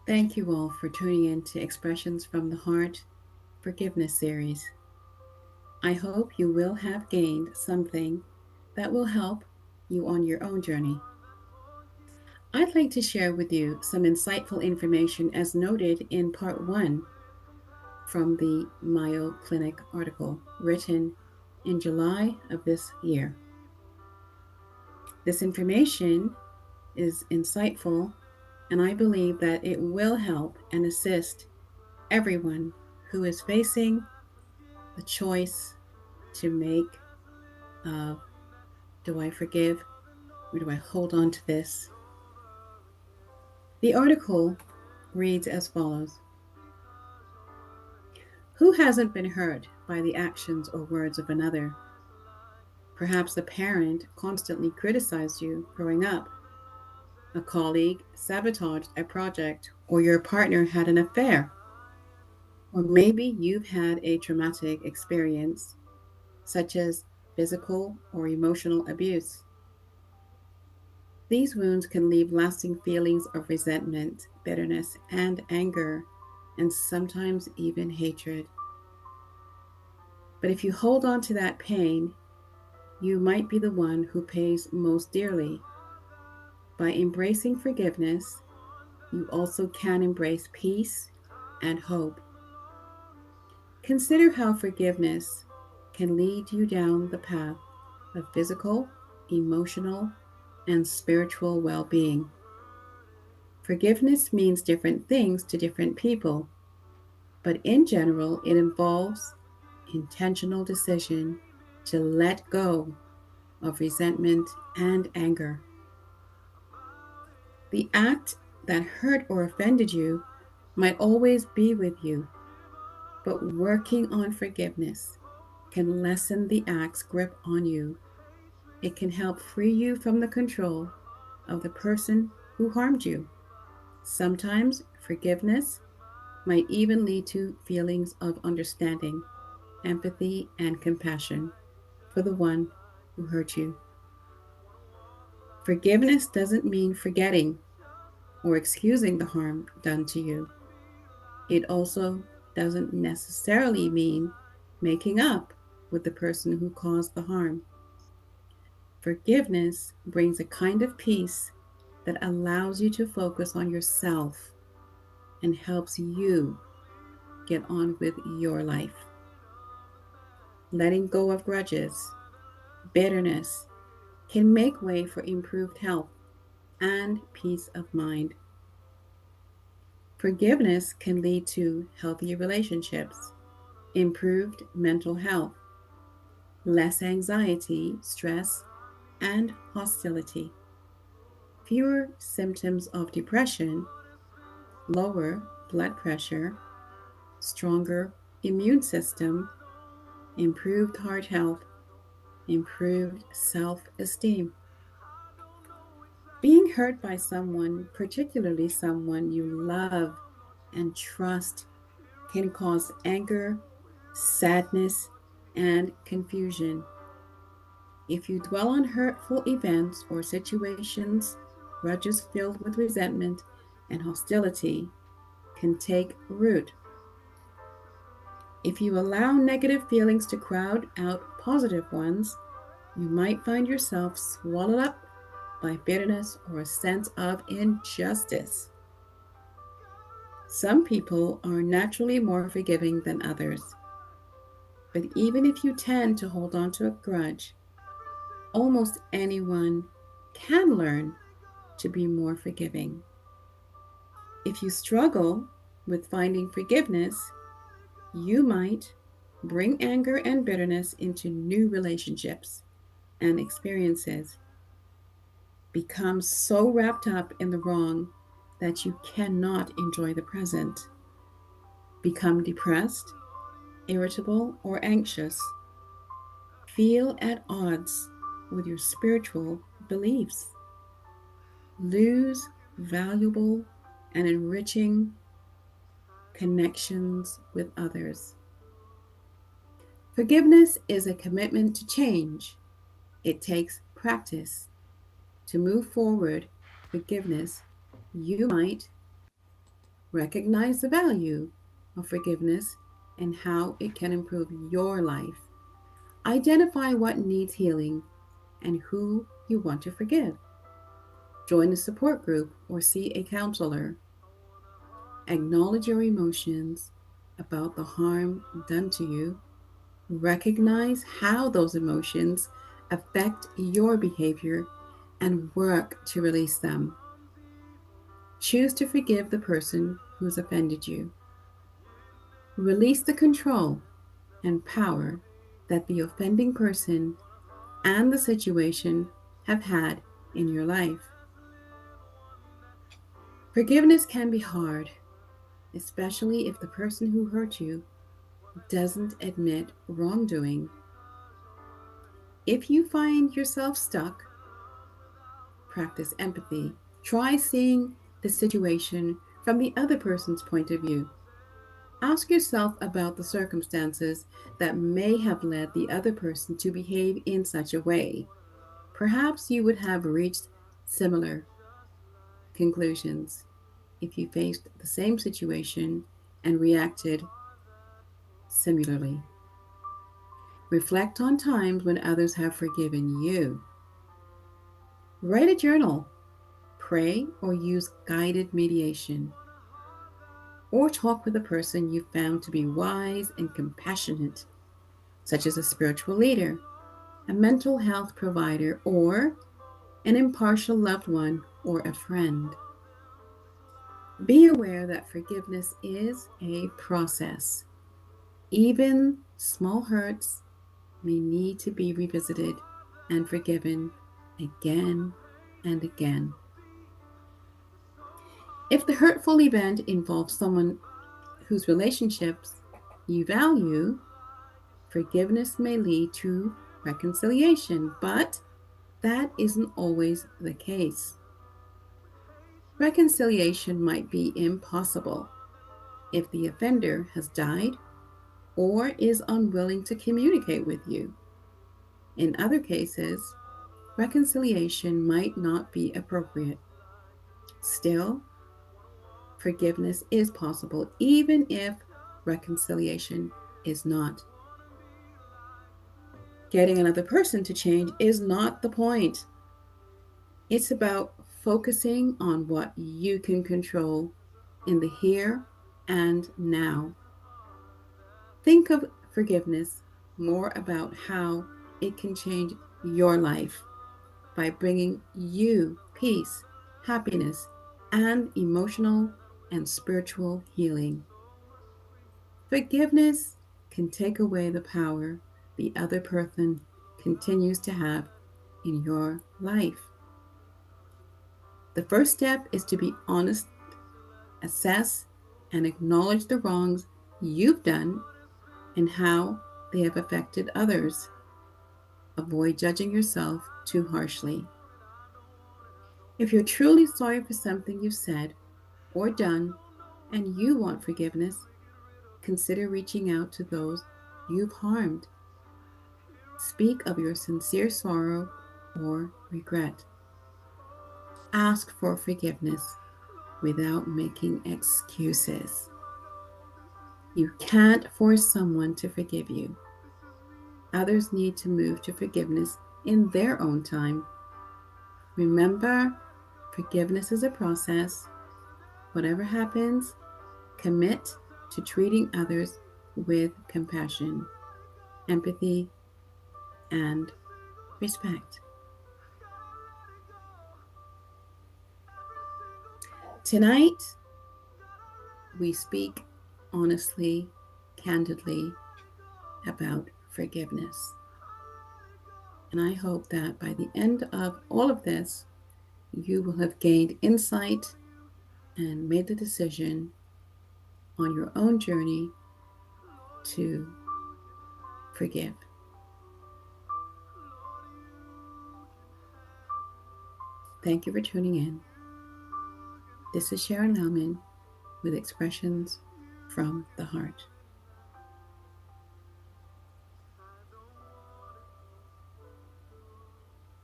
Thank you all for tuning in to Expressions from the Heart Forgiveness series. I hope you will have gained something that will help you on your own journey. I'd like to share with you some insightful information as noted in part one from the Mayo Clinic article written in July of this year. This information is insightful, and I believe that it will help and assist everyone who is facing the choice to make of do I forgive or do I hold on to this? The article reads as follows: Who hasn't been hurt by the actions or words of another? Perhaps a parent constantly criticized you growing up, a colleague sabotaged a project, or your partner had an affair. Or maybe you've had a traumatic experience, such as physical or emotional abuse. These wounds can leave lasting feelings of resentment, bitterness, and anger, and sometimes even hatred. But if you hold on to that pain, you might be the one who pays most dearly. By embracing forgiveness, you also can embrace peace and hope. Consider how forgiveness can lead you down the path of physical, emotional, and spiritual well being. Forgiveness means different things to different people, but in general, it involves intentional decision to let go of resentment and anger. The act that hurt or offended you might always be with you, but working on forgiveness can lessen the act's grip on you. It can help free you from the control of the person who harmed you. Sometimes forgiveness might even lead to feelings of understanding, empathy, and compassion for the one who hurt you. Forgiveness doesn't mean forgetting or excusing the harm done to you. It also doesn't necessarily mean making up with the person who caused the harm. Forgiveness brings a kind of peace that allows you to focus on yourself and helps you get on with your life. Letting go of grudges, bitterness can make way for improved health and peace of mind. Forgiveness can lead to healthier relationships, improved mental health, less anxiety, stress, and hostility, fewer symptoms of depression, lower blood pressure, stronger immune system, improved heart health, improved self esteem. Being hurt by someone, particularly someone you love and trust, can cause anger, sadness, and confusion. If you dwell on hurtful events or situations, grudges filled with resentment and hostility can take root. If you allow negative feelings to crowd out positive ones, you might find yourself swallowed up by bitterness or a sense of injustice. Some people are naturally more forgiving than others, but even if you tend to hold on to a grudge, almost anyone can learn to be more forgiving. If you struggle with finding forgiveness, you might bring anger and bitterness into new relationships and experiences. Become so wrapped up in the wrong that you cannot enjoy the present. Become depressed, irritable, or anxious. Feel at odds with your spiritual beliefs. Lose valuable and enriching connections with others. Forgiveness is a commitment to change. It takes practice. To move forward, forgiveness, you might Recognize the value of forgiveness and how it can improve your life. Identify what needs healing and who you want to forgive. Join a support group or see a counselor. Acknowledge your emotions about the harm done to you. Recognize how those emotions affect your behavior and work to release them. Choose to forgive the person who's offended you. Release the control and power that the offending person and the situation have had in your life. Forgiveness can be hard, especially if the person who hurt you doesn't admit wrongdoing. If you find yourself stuck, practice empathy. Try seeing the situation from the other person's point of view. Ask yourself about the circumstances that may have led the other person to behave in such a way. Perhaps you would have reached similar conclusions if you faced the same situation and reacted similarly. Reflect on times when others have forgiven you. Write a journal, pray, or use guided mediation. Or talk with a person you found to be wise and compassionate, such as a spiritual leader, a mental health provider, or an impartial loved one or a friend. Be aware that forgiveness is a process. Even small hurts may need to be revisited and forgiven again and again. If the hurtful event involves someone whose relationships you value, forgiveness may lead to reconciliation, but that isn't always the case. Reconciliation might be impossible if the offender has died or is unwilling to communicate with you. In other cases, reconciliation might not be appropriate. Still, forgiveness is possible even if reconciliation is not. Getting another person to change is not the point. It's about focusing on what you can control in the here and now. Think of forgiveness more about how it can change your life by bringing you peace, happiness, and emotional and spiritual healing. Forgiveness can take away the power the other person continues to have in your life. The first step is to be honest, assess, and acknowledge the wrongs you've done and how they have affected others. Avoid judging yourself too harshly. If you're truly sorry for something you've said or done and you want forgiveness, consider reaching out to those you've harmed. Speak of your sincere sorrow or regret. Ask for forgiveness without making excuses. You can't force someone to forgive you. Others need to move to forgiveness in their own time. Remember, forgiveness is a process. Whatever happens, commit to treating others with compassion, empathy, and respect. Tonight, we speak honestly, candidly about forgiveness. And I hope that by the end of all of this, you will have gained insight and made the decision on your own journey to forgive. Thank you for tuning in. This is Sharon Hellman with Expressions from the Heart.